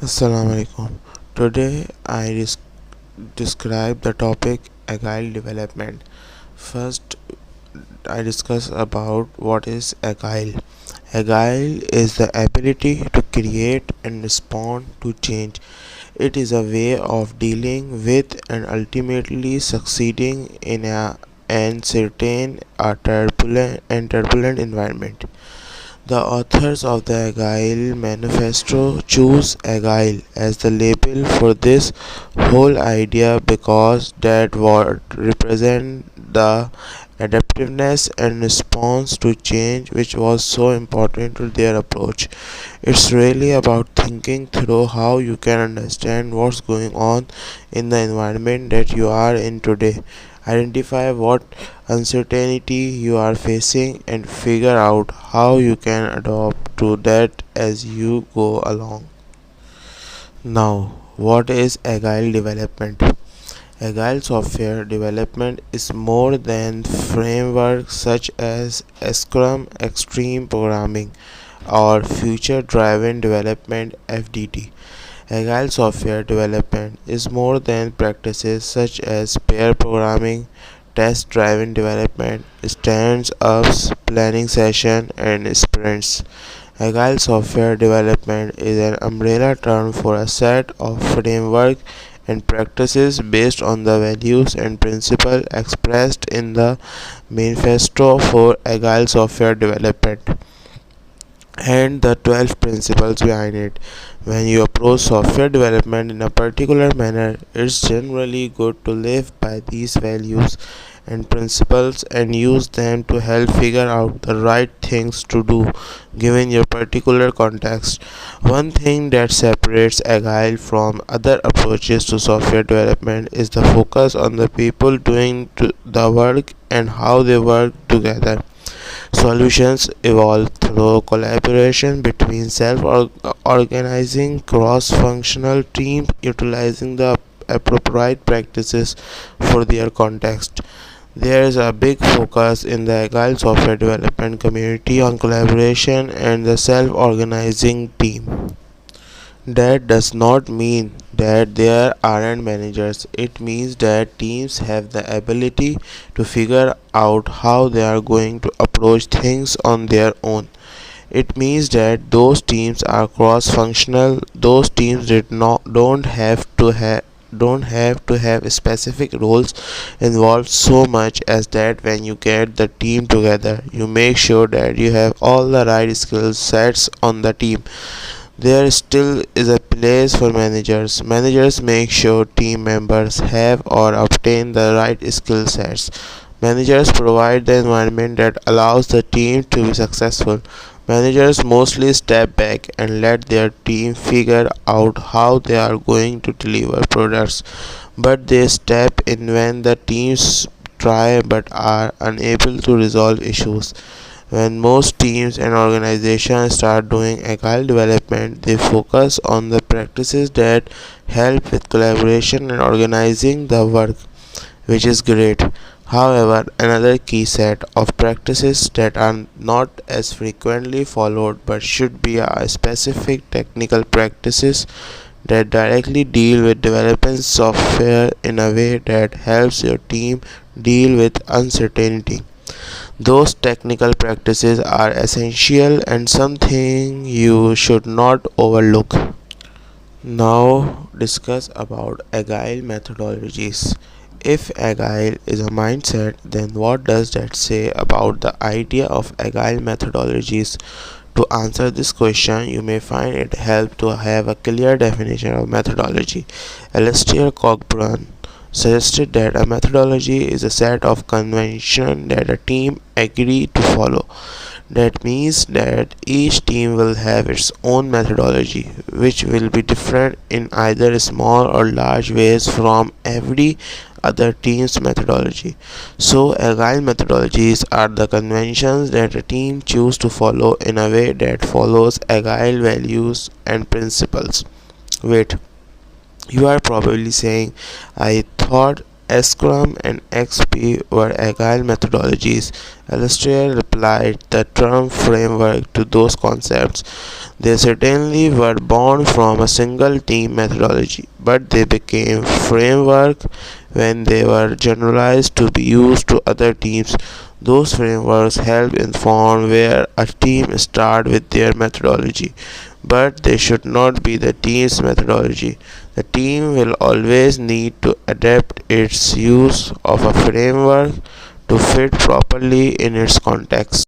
Assalamu alaikum. Today I describe the topic Agile development. First, I discuss about what is Agile. Agile is the ability to create and respond to change. It is a way of dealing with and ultimately succeeding in a uncertain, turbulent environment. The authors of the Agile Manifesto choose Agile as the label for this whole idea because that word represents the adaptiveness and response to change which was so important to their approach. It's really about thinking through how you can understand what's going on in the environment that you are in today. Identify what uncertainty you are facing and figure out how you can adapt to that as you go along. Now, what is Agile development? Agile software development is more than frameworks such as Scrum, Extreme Programming, or Future Driven Development (FDD). Agile software development is more than practices such as pair programming, test driven development, stand ups, planning sessions, and sprints. Agile software development is an umbrella term for a set of framework and practices based on the values and principles expressed in the manifesto for Agile software development and the 12 principles behind it. When you approach software development in a particular manner, it's generally good to live by these values and principles and use them to help figure out the right things to do given your particular context. One thing that separates Agile from other approaches to software development is the focus on the people doing the work and how they work together. Solutions evolve through collaboration between self-organizing cross-functional teams utilizing the appropriate practices for their context. There is a big focus in the Agile software development community on collaboration and the self-organizing team. That does not mean that there aren't managers. It means that teams have the ability to figure out how they are going to approach things on their own. It means that those teams are cross-functional. Those teams don't have to have specific roles involved so much as that when you get the team together, you make sure that you have all the right skill sets on the team. There still is a place for managers. Managers make sure team members have or obtain the right skill sets. Managers provide the environment that allows the team to be successful. Managers mostly step back and let their team figure out how they are going to deliver products, but they step in when the teams try but are unable to resolve issues. When most teams and organizations start doing agile development, they focus on the practices that help with collaboration and organizing the work, which is great. However, another key set of practices that are not as frequently followed but should be are specific technical practices that directly deal with developing software in a way that helps your team deal with uncertainty. Those technical practices are essential and something you should not overlook. Now discuss about agile methodologies. If agile is a mindset, then what does that say about the idea of agile methodologies? To answer this question, you may find it help to have a clear definition of methodology. Alistair Cockburn suggested that a methodology is a set of conventions that a team agree to follow. That means that each team will have its own methodology, which will be different in either small or large ways from every other team's methodology. So, agile methodologies are the conventions that a team chooses to follow in a way that follows agile values and principles. Wait, you are probably saying, I thought Scrum and XP were agile methodologies. Illustrator applied the term framework to those concepts. They certainly were born from a single team methodology, but they became framework when they were generalized to be used to other teams. Those frameworks help inform where a team start with their methodology, but they should not be the team's methodology. The team will always need to adapt its use of a framework to fit properly in its context.